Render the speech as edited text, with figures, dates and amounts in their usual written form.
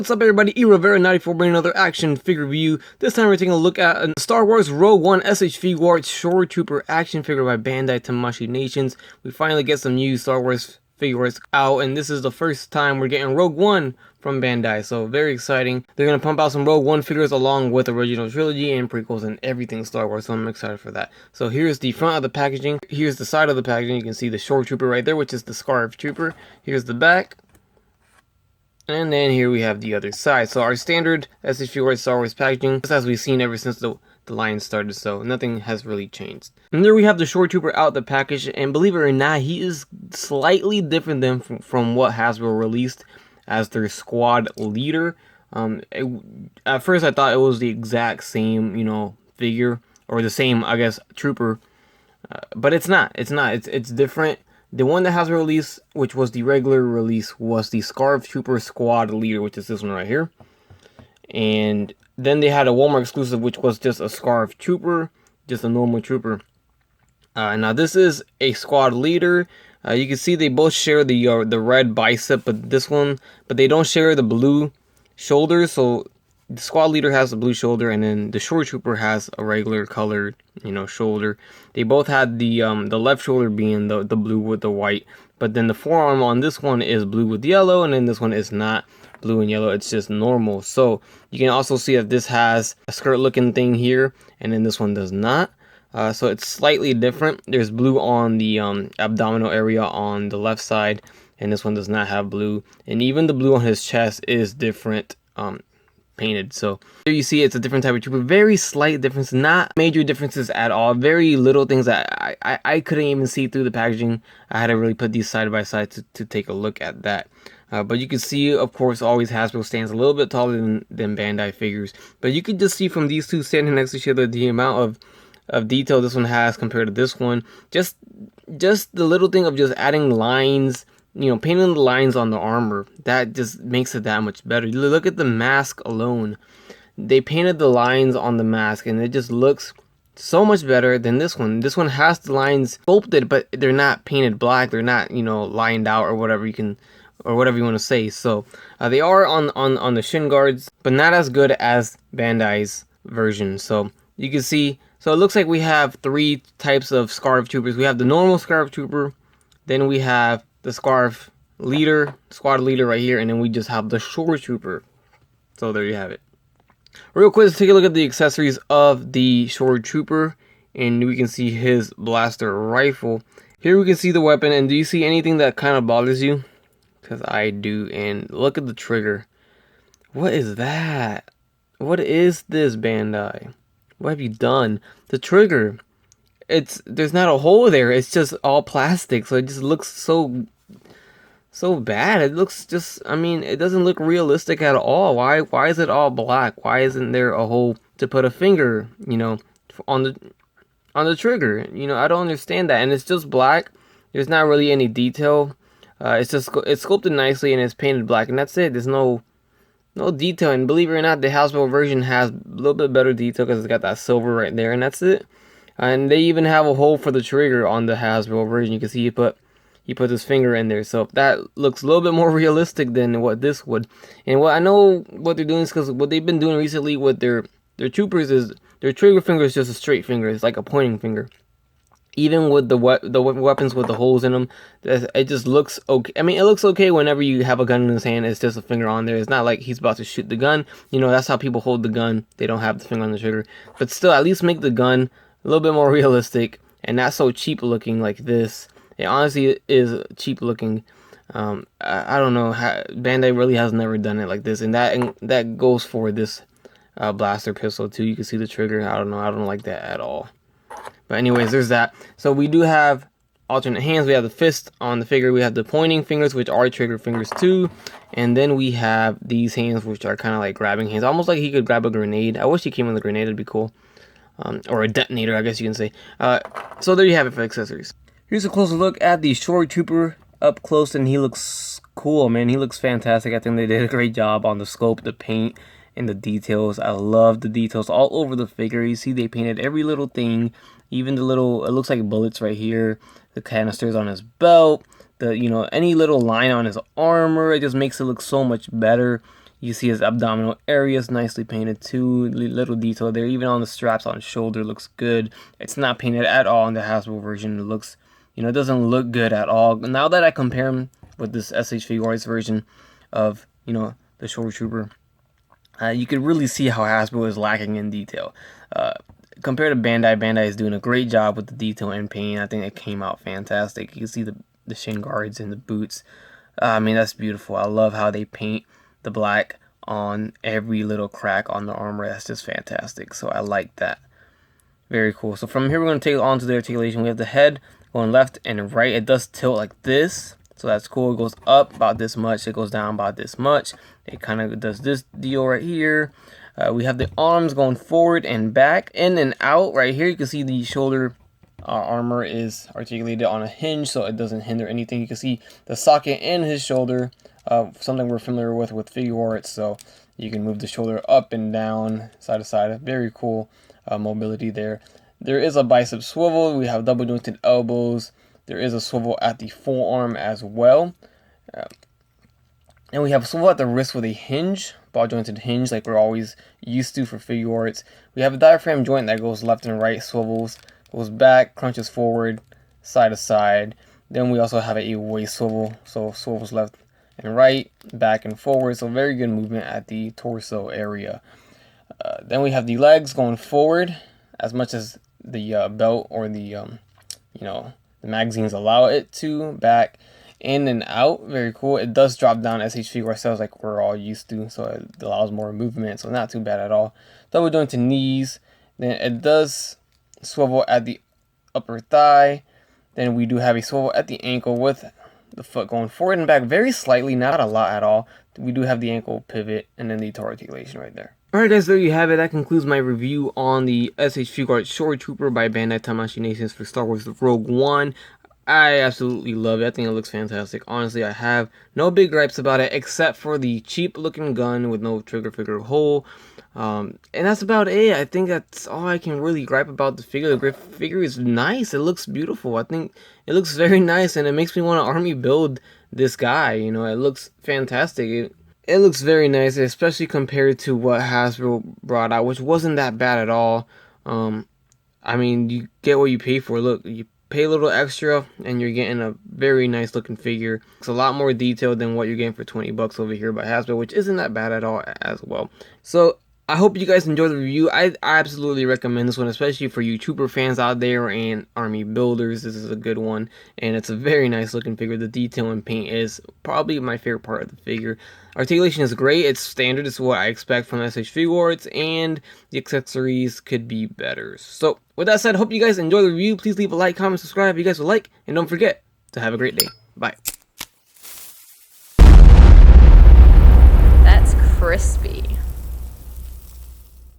What's up everybody, eRivera94 bringing another action figure review. This time we're taking a look at a Star Wars Rogue One SH Figuarts Shoretrooper action figure by Bandai Tamashii Nations. We finally get some new Star Wars figures out, and this is the first time we're getting Rogue One from Bandai, so very exciting. They're going to pump out some Rogue One figures along with original trilogy and prequels and everything Star Wars, so I'm excited for that. So here's the front of the packaging. Here's the side of the packaging. You can see the Shoretrooper right there, which is the Scarif Trooper. Here's the back. And then here we have the other side. So our standard SH Figuarts Star Wars packaging, just as we've seen ever since the line started, so nothing has really changed. And there we have the Shoretrooper out the package, and believe it or not, he is slightly different than from what Hasbro released as their squad leader. At first I thought it was the exact same, figure, or the same, I guess, trooper, but it's not. It's different. The one that has a release, which was the regular release, was the Scarif Trooper Squad Leader, which is this one right here. And then they had a Walmart exclusive, which was just a Scarif Trooper, just a normal trooper. Now this is a Squad Leader. You can see they both share the red bicep, but they don't share the blue shoulders. So the Squad Leader has the blue shoulder, and then the Shoretrooper has a regular colored, shoulder. They both had the left shoulder being the blue with the white, but then the forearm on this one is blue with yellow, and then this one is not blue and yellow. It's just normal. So you can also see that this has a skirt looking thing here, and then this one does not. So it's slightly different. There's blue on the abdominal area on the left side, and this one does not have blue. And even the blue on his chest is different. Painted. So here you see it's a different type of trooper. Very slight difference, not major differences at all. Very little things that I couldn't even see through the packaging. I had to really put these side by side to take a look at that. But you can see, of course, always Hasbro stands a little bit taller than Bandai figures. But you can just see from these two standing next to each other the amount of detail this one has compared to this one. Just the little thing of just adding lines, painting the lines on the armor, that just makes it that much better. Look at the mask alone. They painted the lines on the mask, and it just looks so much better than this one. This one has the lines sculpted, but they're not painted black. They're not, lined out or whatever you want to say. So they are on the shin guards, but not as good as Bandai's version. So you can see. So it looks like we have three types of Scarif Troopers. We have the normal Scarif Trooper, then we have the Scarif Leader, Squad Leader right here, and then we just have the Shoretrooper. So there you have it. Real quick, let's take a look at the accessories of the Shoretrooper, and we can see his blaster rifle. Here we can see the weapon, and do you see anything that kind of bothers you? Because I do, and look at the trigger. What is that? What is this, Bandai? What have you done? The trigger. There's not a hole there. It's just all plastic, so it just looks so bad. It looks just, it doesn't look realistic at all. Why is it all black? Why isn't there a hole to put a finger, on the trigger? I don't understand that. And it's just black. There's not really any detail. It's sculpted nicely, and it's painted black, and that's it. There's no detail. And believe it or not, the Hasbro version has a little bit better detail because it's got that silver right there, and that's it. And they even have a hole for the trigger on the Hasbro version. You can see he put his finger in there. So that looks a little bit more realistic than what this would. And what I know what they're doing is because what they've been doing recently with their troopers is their trigger finger is just a straight finger. It's like a pointing finger. Even with the weapons with the holes in them, it just looks okay. It looks okay whenever you have a gun in his hand. It's just a finger on there. It's not like he's about to shoot the gun. That's how people hold the gun. They don't have the finger on the trigger. But still, at least make the gun a little bit more realistic and not so cheap looking like this. It honestly is cheap looking. I don't know. Bandai really has never done it like this, and that goes for this blaster pistol too. You can see the trigger. I don't know. I don't like that at all. But anyways, there's that. So we do have alternate hands. We have the fist on the figure. We have the pointing fingers, which are trigger fingers too. And then we have these hands, which are kind of like grabbing hands, almost like he could grab a grenade. I wish he came with a grenade. It'd be cool. Or a detonator, I guess you can say. So there you have it for accessories. Here's a closer look at the Shoretrooper up close, and he looks cool, man. He looks fantastic. I think they did a great job on the scope, the paint, and the details. I love the details all over the figure. You see they painted every little thing, even the little, it looks like bullets right here, the canisters on his belt, any little line on his armor. It just makes it look so much better. You see his abdominal areas nicely painted too. Little detail there. Even on the straps on his shoulder looks good. It's not painted at all in the Hasbro version. It looks, it doesn't look good at all. Now that I compare him with this SH Figuarts version of, the Shoretrooper, you could really see how Hasbro is lacking in detail. Compared to Bandai, Bandai is doing a great job with the detail and paint. I think it came out fantastic. You can see the shin guards and the boots. I mean, that's beautiful. I love how they paint the black on every little crack on the armor. That's just fantastic. So I like that. Very cool. So from here, we're going to take on to the articulation. We have the head going left and right. It does tilt like this. So that's cool. It goes up about this much. It goes down about this much. It kind of does this deal right here. We have the arms going forward and back, in and out. Right here, you can see the shoulder armor is articulated on a hinge, so it doesn't hinder anything. You can see the socket in his shoulder, something we're familiar with Figuarts. So you can move the shoulder up and down, side to side. Very cool mobility there. There is a bicep swivel. We have double jointed elbows. There is a swivel at the forearm as well. And we have a swivel at the wrist with a hinge, ball jointed hinge like we're always used to for Figuarts. We have a diaphragm joint that goes left and right, swivels, goes back, crunches forward, side to side. Then we also have a waist swivel, so swivels left and right, back and forward. So very good movement at the torso area. Then we have the legs going forward as much as the belt or the the magazines allow it to, back, in and out. Very cool. It does drop down SH Figuarts styles like we're all used to, so it allows more movement, so not too bad at all. Double jointed knees. Then it does swivel at the upper thigh. Then we do have a swivel at the ankle with the foot going forward and back very slightly, not a lot at all. We do have the ankle pivot and then the toe articulation right there. Alright guys, there you have it. That concludes my review on the SH Figuarts Shoretrooper by Bandai Tamashii Nations for Star Wars Rogue One. I absolutely love it. I think it looks fantastic. Honestly, I have no big gripes about it except for the cheap looking gun with no trigger finger hole. And that's about it. I think that's all I can really gripe about the figure. The figure is nice. It looks beautiful. I think it looks very nice, and it makes me want to army build this guy. It looks fantastic. It looks very nice, especially compared to what Hasbro brought out, which wasn't that bad at all. I mean, you get what you pay for. Look, you pay a little extra and you're getting a very nice looking figure. It's a lot more detailed than what you're getting for 20 bucks over here by Hasbro, which isn't that bad at all as well. So I hope you guys enjoyed the review. I absolutely recommend this one, especially for you trooper fans out there and army builders. This is a good one, and it's a very nice looking figure. The detail and paint is probably my favorite part of the figure. Articulation is great. It's standard. It's what I expect from SH Figuarts, and the accessories could be better. So with that said, hope you guys enjoy the review. Please leave a like, comment, subscribe if you guys would like, and don't forget to have a great day. Bye. That's crispy.